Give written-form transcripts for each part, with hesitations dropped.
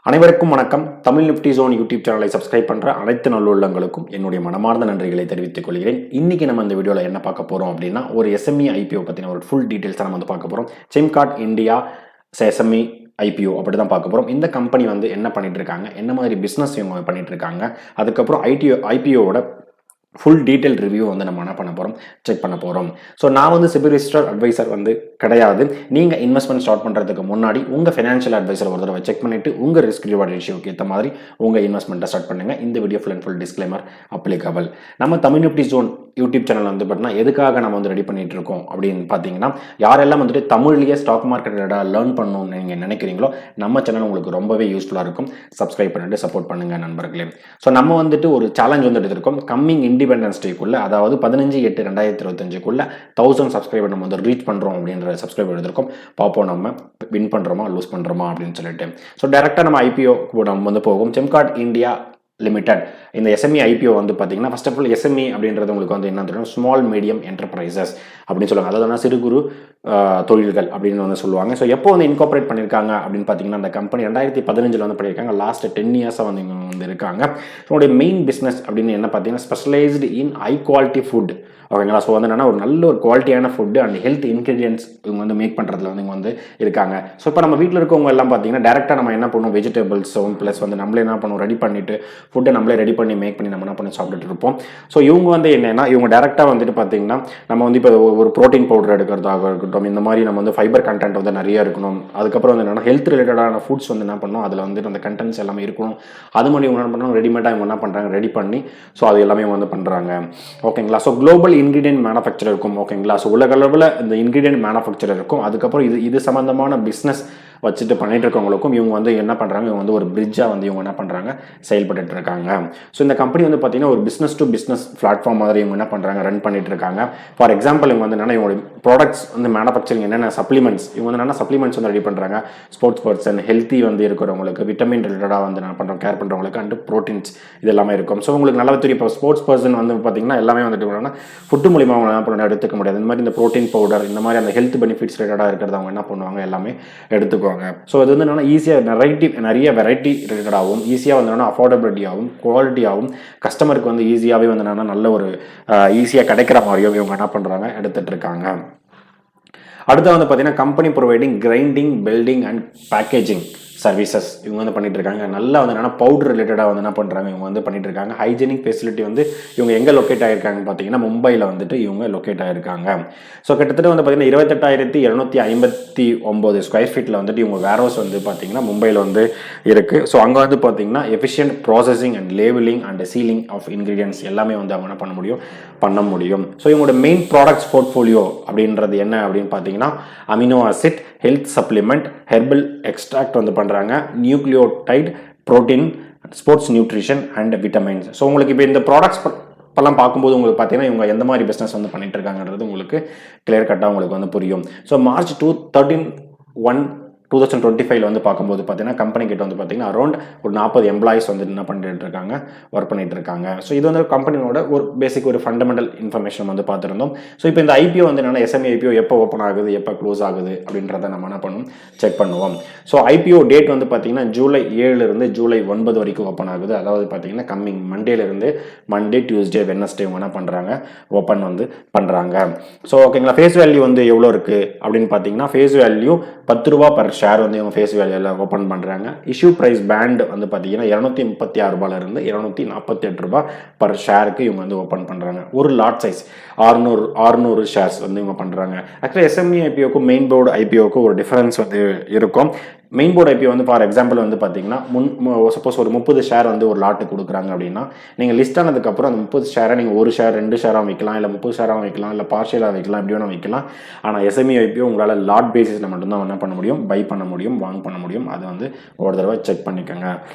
அனைவருக்கும் வணக்கம். Tamil Nifty Zone YouTube சேனலை சப்ஸ்கிரைப் பண்ற அனைத்து நல்லுள்ளங்களுக்கும் என்னுடைய மனமார்ந்த நன்றிகளை தெரிவித்துக் கொள்கிறேன். இன்னைக்கு நம்ம இந்த வீடியோல என்ன பார்க்க போறோம் அப்படின்னா, ஒரு எஸ்எம்இ ஐபிஓ பத்தின ஒரு ஃபுல் டீடைல்ஸ் நம்ம வந்து பார்க்க போறோம். சிம்கார்ட் இந்தியா எஸ்எம்இ ஐபிஓ அப்படி தான் பார்க்க போறோம். இந்த கம்பெனி வந்து என்ன பண்ணிட்டு இருக்காங்க, என்ன மாதிரி பிசினஸ் இவங்க பண்ணிட்டு இருக்காங்க, அதுக்கப்புறம் ஐபிஓவோட ஃபுல் டீட்டெயில் ரிவ்யூ வந்து நம்ம என்ன பண்ண போகிறோம், செக் பண்ண போகிறோம். ஸோ நான் வந்து சிபி ரிஜிஸ்டர் அட்வைசர் வந்து கிடையாது. நீங்கள் இன்வெஸ்ட்மெண்ட் ஸ்டார்ட் பண்ணுறதுக்கு முன்னாடி உங்கள் ஃபினான்ஷியல் அட்வைசர் ஒரு தடவை செக் பண்ணிவிட்டு உங்கள் ரிஸ்க் ரிவார்ட் ரேஷியோக்கு ஏற்ற மாதிரி உங்கள் இன்வெஸ்ட்மெண்ட்டை ஸ்டார்ட் பண்ணுங்கள். இந்த video full and full disclaimer applicable. நம்ம Tamil Nifty Zone YouTube channel வந்து பார்த்தீங்கன்னா எதுக்காக நம்ம வந்து ரெடி பண்ணிட்டு இருக்கோம் அப்படின்னு பார்த்தீங்கன்னா, யாரெல்லாம் வந்துட்டு தமிழ்லேயே ஸ்டாக் மார்க்கெட் லேர்ன் பண்ணணும்னு நீங்கள் நினைக்கிறீங்களோ நம்ம சேனல் உங்களுக்கு ரொம்பவே யூஸ்ஃபுல்லாக இருக்கும். சப்ஸ்கிரைப் பண்ணிட்டு சப்போர்ட் பண்ணுங்கள் நண்பர்களே. ஸோ நம்ம வந்துட்டு ஒரு சேலஞ்ச் வந்து எடுத்திருக்கோம். கம்மிங் இண்டிபெண்டன்ஸ் டேக்குள்ள, அதாவது 15/8/2025 1000 சப்ஸ்கிரைபர் நம்ம வந்து ரீச் பண்ணுறோம் அப்படின்ற சப்ஸ்கிரைபர் எடுத்திருக்கோம். பார்ப்போம் நம்ம வின் பண்ணுறோமா லூஸ் பண்ணுறோமா அப்படின்னு சொல்லிட்டு. ஸோ டேரெக்டாக நம்ம ஐபிஓ நம்ம வந்து போகும். சிம்கார்ட் இந்தியா லிமிடெட் இந்த எஸ்எம்இ ஐபிஓ வந்து பார்த்தீங்கன்னா, ஃபர்ஸ்ட் ஆஃப் ஆல் எஸ்எம்இ அப்படின்றது உங்களுக்கு வந்து என்ன தெரியும், ஸ்மால் மீடியம் என்டர்பிரைசஸ் அப்படின்னு சொல்லுவாங்க. அதாவது சிறு குறு தொழில்கள் அப்படின்னு வந்து சொல்லுவாங்க. ஸோ எப்போ வந்து இன்கார்பரேட் பண்ணியிருக்காங்க அப்படின்னு பார்த்தீங்கன்னா, அந்த கம்பெனி 2015 வந்து பண்ணியிருக்காங்க. லாஸ்ட் 10 இயர்ஸாக வந்து இவங்க வந்து இருக்காங்க. உங்களுடைய மெயின் பிஸ்னஸ் அப்படின்னு என்ன பார்த்தீங்கன்னா, ஸ்பெஷலைஸ்டு இன் ஹை குவாலிட்டி ஃபுட். ஓகேங்களா. ஸோ வந்து என்னன்னா ஒரு நல்ல ஒரு குவாலிட்டியான ஃபுட்டு அண்ட் ஹெல்த் இன்க்ரீடியன்ஸ் இவங்க வந்து மேக் பண்ணுறதுல வந்து இவங்க வந்து இருக்காங்க. ஸோ இப்போ நம்ம வீட்டில் இருக்கவங்க எல்லாம் பார்த்தீங்கன்னா, டேரெக்டாக நம்ம என்ன பண்ணுவோம், வெஜிடபிள்ஸும் ப்ளஸ் வந்து நம்மளே என்ன பண்ணுவோம், ரெடி பண்ணிட்டு ஃபுட்டை நம்மளே ரெடி பண்ணி மேக் பண்ணி நம்ம என்ன பண்ணி சாப்பிட்டுட்டு இருப்போம். ஸோ இவங்க வந்து என்னன்னா, இவங்க டேரெக்டாக வந்துட்டு பார்த்தீங்கன்னா, நம்ம வந்து இப்போ ஒரு ப்ரோட்டீன் பவுடர் எடுக்கிறதாக இருக்கட்டும், இந்த மாதிரி நம்ம வந்து ஃபைபர் கண்டென்ட் வந்து நிறைய இருக்கணும். அதுக்கப்புறம் வந்து என்னன்னா ஹெல்த் ரிலேட்டடான ஃபுட்ஸ் வந்து என்ன பண்ணணும், அதில் வந்துட்டு அந்த கண்டென்ட்ஸ் எல்லாமே இருக்கணும். அது மாதிரி இவங்க என்ன பண்ணணும், ரெடிமேடாக இவங்க என்ன பண்ணுறாங்க, ரெடி பண்ணி ஸோ அது எல்லாமே வந்து பண்ணுறாங்க. ஓகேங்களா. ஸோ குளோபல் இன்கிரீடியன்ட் மேனுஃபேக்சர் இருக்கும். ஓகேங்களா. ஸோ உலக அளவில் இந்த இன்கிரீடியன்ட் மேனுஃபேக்சர் இருக்கும். அதுக்கப்புறம் இது சம்பந்தமான பிஸ்னஸ் வச்சுட்டு பண்ணிட்டு இருக்கவங்களுக்கும் இவங்க வந்து என்ன பண்ணுறாங்க, இவங்க வந்து ஒரு பிரிட்ஜாக வந்து இவங்க என்ன பண்ணுறாங்க, செயல்பட்டு இருக்காங்க. ஸோ இந்த கம்பெனி வந்து பார்த்தீங்கன்னா ஒரு பிஸ்னஸ் டு பிஸ்னஸ் பிளாட்ஃபார்ம் மாதிரி இவங்க என்ன பண்ணுறாங்க, ரன் பண்ணிட்டு இருக்காங்க. ஃபார் எக்ஸாம்பிள் இவங்க வந்து என்னன்னா, இவங்க ப்ராடக்ட்ஸ் வந்து மேனுஃபேக்சரிங் என்னென்ன சப்ளிமெண்ட்ஸ், இவங்க வந்து என்னென்ன சப்ளிமெண்ட்ஸ் வந்து ரெடி பண்ணுறாங்க, ஸ்போர்ட்ஸ் பர்சன் ஹெல்த்தி வந்து இருக்கிறவங்களுக்கு, விட்டமின் ரிலேட்டடாக வந்து நான் பண்ணுறோம் கேர் பண்ணுறவங்களுக்கு அண்ட் ப்ரோட்டீன்ஸ் இது எல்லாமே இருக்கும். ஸோ உங்களுக்கு நல்லா தெரியும், இப்போ ஸ்போர்ட்ஸ் பர்சன் வந்து பார்த்தீங்கன்னா எல்லாமே வந்துட்டு ஃபுட்டு மூலிமா அவங்க என்ன பண்ண எடுத்துக்க முடியாது. இந்த மாதிரி இந்த ப்ரோட்டீன் பவுடர், இந்த மாதிரி அந்த ஹெல்த் பெனிஃபிட்ஸ் ரிலேட்டடாக இருக்கிறது அவங்க என்ன பண்ணுவாங்க, எல்லாமே எடுத்துக்குவாங்க. ஸோ அது வந்து என்னன்னா ஈஸியாக நிறைய வெரைட்டி ரிலேட்டடாகவும், ஈஸியாக வந்து என்னன்னா அஃபோர்டபிலிட்டியாகவும், குவாலிட்டியாகவும், கஸ்டமருக்கு வந்து ஈஸியாகவே வந்து என்னன்னா நல்ல ஒரு ஈஸியாக கிடைக்கிற மாதிரியும் இவங்க என்ன பண்ணுறாங்க, எடுத்துட்டு இருக்காங்க. அடுத்து வந்து பார்த்தீங்கன்னா, company providing grinding, building and packaging services இவங்க வந்து பண்ணிட்டு இருக்காங்க. நல்லா வந்து என்னன்னா பவுடர் ரிலேட்டடாக வந்து என்ன பண்ணுறாங்க, இவங்க வந்து பண்ணிட்டு இருக்காங்க. ஹைஜீனிக் ஃபெசிலிட்டி வந்து இவங்க எங்கே லொக்கேட் ஆகிருக்காங்கன்னு பார்த்தீங்கன்னா, மும்பையில் வந்துட்டு இவங்க லொக்கேட் ஆகிருக்காங்க. ஸோ கிட்டத்தட்ட வந்து பார்த்தீங்கன்னா 28,259 ஸ்கொயர் ஃபீட்டில் வந்துட்டு இவங்க வேர் ஹவுஸ் வந்து பார்த்தீங்கன்னா மும்பையில் வந்து இருக்குது. ஸோ அங்கே வந்து பார்த்தீங்கன்னா efficient processing and labeling and sealing of ingredients எல்லாமே வந்து அவங்க என்ன பண்ண முடியும். ஸோ இவங்களோட மெயின் ப்ராடக்ட்ஸ் போர்ட்ஃபோலியோ அப்படின்றது என்ன அப்படின்னு பார்த்தீங்கன்னா, amino acid, health supplement, herbal extract வந்து பண்ணுறாங்க, nucleotide, protein, sports nutrition and vitamins. So உங்களுக்கு இப்போ இந்த ப்ராடக்ட்ஸ் இப்போல்லாம் பார்க்கும்போது உங்களுக்கு பார்த்தீங்கன்னா இவங்க எந்த மாதிரி பிஸ்னஸ் வந்து பண்ணிட்டு இருக்காங்கன்றது உங்களுக்கு கிளியர் கட்டாக உங்களுக்கு வந்து புரியும். ஸோ March 2025 வந்து பார்க்கும்போது பார்த்தீங்கன்னா கம்பெனி கிட்ட வந்து பார்த்தீங்கன்னா அரௌண்ட் ஒரு 40 எம்ப்ளாயிஸ் வந்து என்ன பண்ணிட்டு இருக்காங்க, ஒர்க் பண்ணிட்டு இருக்காங்க. ஸோ இது வந்து கம்பெனியோட ஒரு பேசிக் ஒரு ஃபண்டமெண்டல் இன்ஃபர்மேஷன் வந்து பார்த்துருந்தோம். ஸோ இப்போ இந்த ஐபிஓ வந்து என்னன்னா, எஸ்எம்இ ஐபிஓ எப்போ ஓப்பன் ஆகுது, எப்போ க்ளோஸ் ஆகுது அப்படின்றத நம்ம என்ன பண்ணுவோம், செக் பண்ணுவோம். ஸோ ஐபிஓ டேட் வந்து பார்த்தீங்கன்னா July 7 July 9 வரைக்கும் ஓப்பன் ஆகுது. அதாவது பார்த்தீங்கன்னா கம்மிங் மண்டேலேருந்து மண்டே, டியூஸ்டே, வெட்னஸ்டே இவங்க என்ன பண்ணுறாங்க, ஓப்பன் வந்து பண்ணுறாங்க. ஸோ ஓகேங்களா. ஃபேஸ் வேல்யூ வந்து எவ்வளோ இருக்குது அப்படின்னு பார்த்தீங்கன்னா, ஃபேஸ் வேல்யூ 10 ரூபா பர் ஷேர் வந்து இவங்க ஃபேஸ் வேல்யூவில் ஓப்பன் பண்ணுறாங்க. இஷ்யூ ப்ரைஸ் பேண்ட் வந்து பார்த்தீங்கன்னா 236 ரூபாயிலிருந்து 248 ரூபாய் பர் ஷேருக்கு இவங்க வந்து ஓப்பன் பண்ணுறாங்க. ஒரு லாட் சைஸ் 600 ஷேர்ஸ் வந்து இவங்க பண்ணுறாங்க. ஆக்சுவலி எஸ்எம்இ ஐபிஓக்கும் மெயின் போர்டு ஐபிஓக்கும் ஒரு டிஃபரன்ஸ் வந்து இருக்கும். மெயின் போர்டு ஐபிஓ வந்து ஃபார் எக்ஸாம்பிள் வந்து பார்த்தீங்கன்னா, சப்போஸ் ஒரு 30 ஷேர் வந்து ஒரு லாட்டு கொடுக்குறாங்க அப்படின்னா, நீங்கள் லிஸ்ட் ஆனதுக்கப்புறம் அந்த 30 ஷேரை நீங்கள் ஒரு ஷேர் 2 ஷேராக வைக்கலாம், இல்லை 30 ஷேராக வைக்கலாம், இல்லை பார்ஷியலாக வைக்கலாம், எப்படி வேணால் வைக்கலாம். ஆனால் எஸ்எம்இ ஐபிஓ உங்களால் லாட் பேசிஸில் மட்டும்தான் என்ன பண்ண முடியும், பை பண்ண முடியும், வாங்க பண்ண முடியும். அது வந்து ஒரு தடவை செக் பண்ணிக்கோங்க.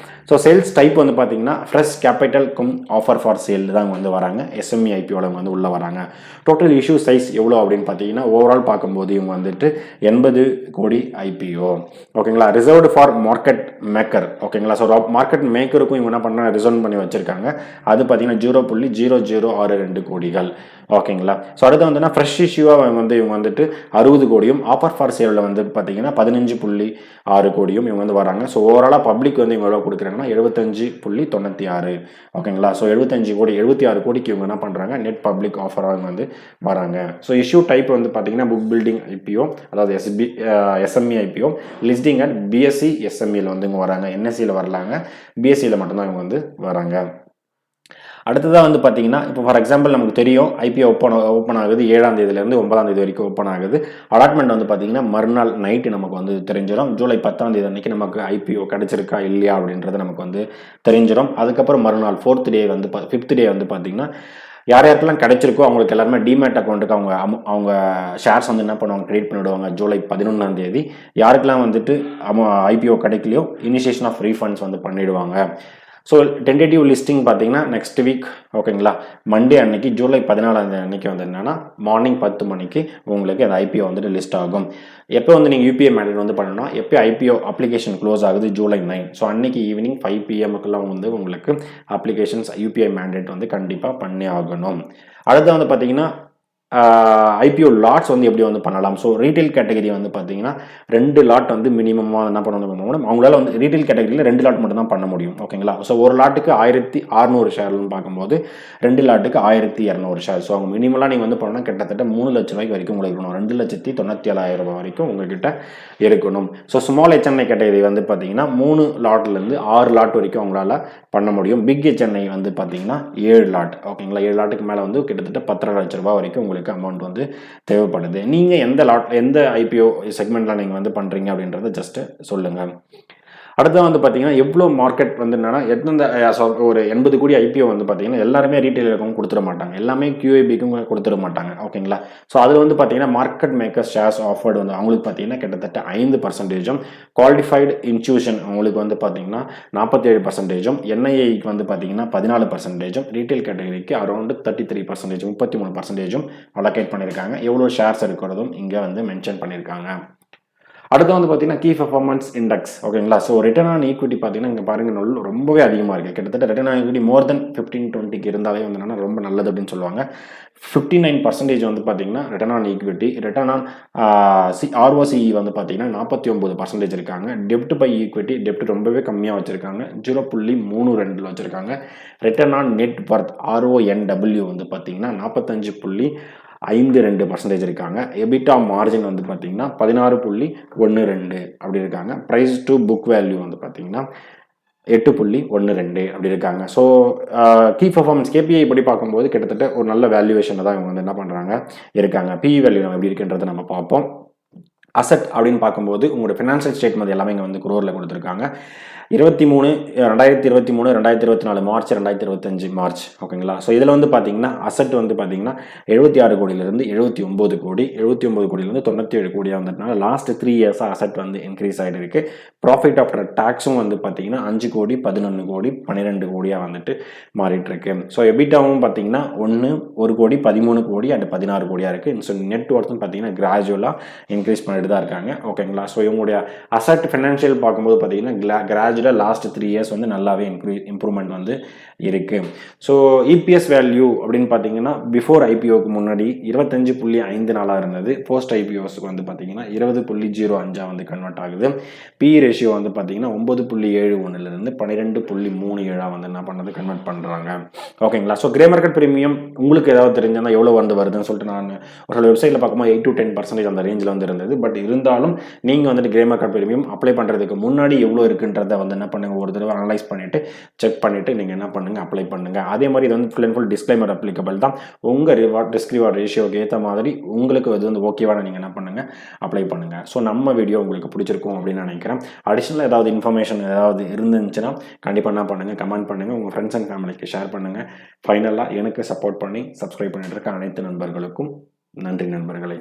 ஸோ சேல்ஸ் டைப் வந்து பார்த்தீங்கன்னா ஃப்ரெஷ் கேபிட்டல் கும் ஆஃபர் ஃபார் சேல் தான் வந்து வராங்க. எஸ்எம்இ ஐபிஓவில் வந்து உள்ளே வராங்க. டோட்டல் இஷ்யூ சைஸ் எவ்வளோ அப்படின்னு பார்த்தீங்கன்னா, ஓவரால் பார்க்கும்போது இவங்க வந்துட்டு 80 கோடி ஐபிஓ. ஓகேங்களா. Reserved for market maker. ஓகேங்களா. ஸோ மார்க்கெட் மேக்கருக்கும் இவங்க என்ன பண்ண ரிசர்வ் பண்ணி வச்சிருக்காங்க. அது பார்த்தீங்கன்னா 0.0062 கோடிகள். ஓகேங்களா. ஸோ அடுத்து வந்துன்னா ஃப்ரெஷ் இஷ்யூவாக இவங்க வந்துட்டு 60 கோடியும், ஆஃபர் ஃபார் சேலில் வந்து பார்த்தீங்கன்னா 15.6 கோடியும் இவங்க வந்து வராங்க. ஸோ ஓவராலாக பப்ளிக் வந்து இவங்க எவ்வளோ கொடுக்குறாங்கன்னா 75.96. ஓகேங்களா. ஸோ 75 கோடி 76 கோடிக்கு இவங்க என்ன பண்ணுறாங்க, நெட் பப்ளிக் ஆஃபராக இவங்க வந்து வராங்க. ஸோ இஷ்யூ டைப் வந்து பார்த்தீங்கன்னா புக் பில்டிங் ஐபிஓ, அதாவது SME IPO, listing at BSE எஸ்எம்இல வந்து இவங்க வராங்க. என்எஸ்சியில் வரலாங்க, பிஎஸ்சியில் மட்டும்தான் இவங்க வந்து வராங்க. அடுத்ததாக வந்து பார்த்தீங்கன்னா, இப்போ ஃபார் எக்ஸாம்பிள் நமக்கு தெரியும் ஐபிஓ ஓப்பன் ஆகுது 7ஆம் தேதியிலேருந்து 9ஆம் தேதி வரைக்கும் ஓப்பன் ஆகுது. அலாட்மெண்ட் வந்து பார்த்தீங்கன்னா மறுநாள் நைட்டு நமக்கு வந்து தெரிஞ்சிடும். ஜூலை 10ஆம் தேதி அன்னைக்கு நமக்கு ஐபிஓ கிடைச்சிருக்கா இல்லையா அப்படின்றது நமக்கு வந்து தெரிஞ்சிடும். அதுக்கப்புறம் மறுநாள் 4th டே வந்து 5th டே வந்து பார்த்தீங்கன்னா யார் யாருக்கெல்லாம் கிடைச்சிருக்கோ அவங்களுக்கு எல்லாருமே டிமேட் அக்கௌண்ட்டுக்கு அவங்க ஷேர்ஸ் வந்து என்ன பண்ணுவாங்க, கிரியேட் பண்ணிவிடுவாங்க ஜூலை 11ஆம் தேதி. யாருக்கெல்லாம் வந்துட்டு ஐபிஓ கிடைக்கலையோ இனிஷியேஷன் ஆஃப் ரீஃபண்ட்ஸ் வந்து பண்ணிவிடுவாங்க. ஸோ டென்டேட்டிவ் லிஸ்டிங் பார்த்தீங்கன்னா நெக்ஸ்ட் வீக், ஓகேங்களா, மண்டே அன்னைக்கு ஜூலை 14ஆம் தேதி அன்னைக்கு வந்து என்னன்னா மார்னிங் 10 மணிக்கு உங்களுக்கு அந்த ஐபிஓ வந்துட்டு லிஸ்ட் ஆகும். எப்போ வந்து நீங்கள் யூபிஐ மேண்டேட் வந்து பண்ணணும்னா, எப்போ ஐபிஓ அப்ளிகேஷன் க்ளோஸ் ஆகுது ஜூலை 9. ஸோ அன்னைக்கு ஈவினிங் 5 PM வந்து உங்களுக்கு அப்ளிகேஷன்ஸ் யூபிஐ மேண்டேட் வந்து கண்டிப்பாக பண்ணி ஆகணும். அடுத்து வந்து பார்த்தீங்கன்னா ஐபிஓ லாட்ஸ் வந்து எப்படி வந்து பண்ணலாம். ஸோ ரீட்டைல் கேட்டகரி வந்து பார்த்தீங்கன்னா 2 லாட் வந்து மினிமமாக என்ன பண்ணணும், அவங்களால வந்து ரீட்டைல் கேட்டகரியில் 2 லாட் மட்டும் தான் பண்ண முடியும். ஓகேங்களா. ஸோ ஒரு லாட்டுக்கு 1600 ஷேர்னு பார்க்கும்போது 2 லாட்டுக்கு 1200 ஷேர். ஸோ அவங்க மினிமலாக நீங்கள் வந்து பண்ணால் கிட்டத்தட்ட 3 லட்ச ரூபாய்க்கு வரைக்கும் உங்களுக்கு இருக்கணும். 2,97,000 ரூபாய் வரைக்கும் உங்ககிட்ட இருக்கணும். ஸோ ஸ்மால் HNI கேட்டகரி வந்து பார்த்தீங்கன்னா 3 லாட்லேருந்து 6 லாட் வரைக்கும் அவங்களால பண்ண முடியும். பிக் HNI வந்து பார்த்தீங்கன்னா 7 லாட். ஓகேங்களா. 7 லாட்டுக்கு மேலே வந்து கிட்டத்தட்ட 10.5 லட்ச ரூபாய் வரைக்கும் உங்களுக்கு அமௌண்ட் வந்து தேவைப்படுது. நீங்கள் எந்த ஐபிஓ செக்மெண்ட்டில் நீங்கள் வந்து பண்ணுறீங்க அப்படின்றத ஜஸ்ட் சொல்லுங்கள். அடுத்து வந்து பார்த்தீங்கன்னா எவ்வளோ மார்க்கெட் வந்து என்னன்னா ஒரு 80 கோடி ஐபிஓ வந்து பார்த்தீங்கன்னா எல்லாருமே ரீட்டைல் இருக்கவங்க கொடுத்துட மாட்டாங்க, எல்லாமே QIBக்கும் கொடுத்துட மாட்டாங்க. ஓகேங்களா. ஸோ அதில் வந்து பார்த்தீங்கன்னா மார்க்கெட் மேக்கர் ஷேர்ஸ் ஆஃபர்டு வந்து அவங்களுக்கு பார்த்தீங்கன்னா கிட்டத்தட்ட 5%, குவாலிஃபைடு இன்ஸ்டியூஷன் அவங்களுக்கு வந்து பார்த்தீங்கன்னா 47%, NIIக்கு வந்து பார்த்தீங்கன்னா 14%, ரீட்டைல் கேட்டகரிக்கு அரௌண்ட் 33%, 33% அலோகேட் பண்ணியிருக்காங்க. எவ்வளோ ஷேர்ஸ் இருக்கிறதும் இங்கே வந்து மென்ஷன் பண்ணியிருக்காங்க. அடுத்து வந்து பார்த்தீங்கன்னா கீ பெர்ஃபார்மன்ஸ் இண்டெக்ஸ். ஓகேங்களா. ஸோ ரிட்டர்ன் ஆன் ஈக்விட்டி பார்த்தீங்கன்னா இங்கே பாருங்க ரொம்பவே அதிகமாக இருக்குது. கிட்டத்தட்ட ரிட்டர்ன் ஆன் ஈக்விட்டி மோர் தென் 15-20 இருந்தாலே வந்து என்னன்னா ரொம்ப நல்லது அப்படின்னு சொல்லுவாங்க. 59% வந்து பார்த்தீங்கன்னா return on equity. Return on ROCE வந்து பார்த்தீங்கன்னா 49% இருக்காங்க. டெப்ட் பை ஈக்விட்டி, டெப்ட் ரொம்பவே கம்மியாக வச்சுருக்காங்க, 0.32 வச்சுருக்காங்க. Return on net worth RONW வந்து பார்த்தீங்கன்னா 45.52% இருக்காங்க. எபிட்டா மார்ஜின் வந்து பார்த்தீங்கன்னா 16.12 அப்படி இருக்காங்க. ப்ரைஸ் டு புக் வேல்யூ வந்து பார்த்தீங்கன்னா 8.12 அப்படி இருக்காங்க. ஸோ கீ பெர்ஃபார்மன்ஸ் KPI படி பார்க்கும்போது கிட்டத்தட்ட ஒரு நல்ல வேல்யூவேஷனை தான் இவங்க வந்து என்ன பண்ணுறாங்க இருக்காங்க. PE வேல்யூ எப்படி இருக்குன்றதை நம்ம பார்ப்போம். அசட் அப்படின்னு பார்க்கும்போது உங்களோட ஃபினான்ஷியல் ஸ்டேட்மெண்ட் எல்லாமே இங்கே வந்து குரோரில் கொடுத்துருக்காங்க. 2023, 2024 மார்ச், 2025 மார்ச். ஓகேங்களா. ஸோ இதில் வந்து பார்த்தீங்கன்னா அசட் வந்து பார்த்தீங்கன்னா 76 கோடியிலிருந்து 79 கோடி, 79 கோடியிலிருந்து 97 கோடியாக வந்ததுனால லாஸ்ட் 3 இயர்ஸாக அசட் வந்து இன்க்ரீஸ் ஆகிட்டு இருக்கு. ப்ராஃபிட் ஆஃப்டர் டேக்ஸும் வந்து பார்த்தீங்கன்னா 5 கோடி, 11 கோடி, 12 கோடியாக வந்துட்டு மாறிட்டு இருக்கு. ஸோ எபிட்டாவும் பார்த்தீங்கன்னா 1 கோடி, 13 கோடி அண்ட் 16 கோடியாக இருக்குது. ஸோ நெட் ஒர்த்தும் பார்த்தீங்கன்னா கிராஜுவலாக இன்க்ரீஸ் பண்ணிட்டு தான் இருக்காங்க. ஓகேங்களா. ஸோ இவங்களுடைய அசட் ஃபினான்ஷியல் பார்க்கும்போது பார்த்தீங்கன்னா கிராஜுவலாக லாஸ்ட் 3 இயர்ஸ் வந்து நல்லாவே இம்ப்ரூவ்மெண்ட் வந்து இருக்கு. ஸோ EPS வேல்யூ அப்படின்னு பார்த்தீங்கன்னா பிஃபோர் ஐபிஓக்கு முன்னாடி 25.54 இருந்தது. போஸ்ட் ஐபிஓஸ்க்கு வந்து பார்த்தீங்கன்னா 20.05 வந்து கன்வெர்ட் ஆகுது. PE ரேஷியோ வந்து பார்த்தீங்கன்னா 9.71 12.37 வந்து என்ன பண்ணது கன்வெர்ட் பண்ணுறாங்க. ஓகேங்களா. ஸோ கிரே மார்க்கெட் ப்ரீமியம் உங்களுக்கு ஏதாவது தெரிஞ்சால் எவ்வளோ வந்து வருதுன்னு சொல்லிட்டு நான் ஒரு சில வெப்சைட்டில் பார்க்கும்போது 8-10% அந்த ரேஞ்சில் வந்து இருந்தது. பட் இருந்தாலும் நீங்கள் வந்துட்டு கிரே மார்க்கெட் ப்ரீமியம் அப்ளை பண்ணுறதுக்கு முன்னாடி எவ்வளோ இருக்குன்றதை வந்து என்ன பண்ணுங்க, ஒரு தடவை அனலைஸ் பண்ணிட்டு செக் பண்ணிட்டு நீங்கள் என்ன பண்ணுங்க, அப்ளை பண்ணுங்க. அதே மாதிரி இது வந்து full and full disclaimer applicable தான். உங்கள் ரிஸ்க் ரிவார்ட் ரேஷியோக்கு ஏற்ற மாதிரி உங்களுக்கு இது வந்து ஓகேவான நீங்கள் என்ன பண்ணுங்க, அப்ளை பண்ணுங்க. ஸோ நம்ம வீடியோ உங்களுக்கு பிடிச்சிருக்கும் அப்படின்னு நினைக்கிறேன். அடிஷனல் ஏதாவது இன்ஃபர்மேஷன் ஏதாவது இருந்துச்சுன்னா கண்டிப்பாக என்ன பண்ணுங்க, கமெண்ட் பண்ணுங்க, உங்கள் ஃப்ரெண்ட்ஸ் அண்ட் ஃபேமிலிக்கு ஷேர் பண்ணுங்க. ஃபைனலாக எனக்கு சப்போர்ட் பண்ணி சப்ஸ்கிரைப் பண்ணிட்டு இருக்க அனைத்து நண்பர்களுக்கும் நன்றி நண்பர்களே.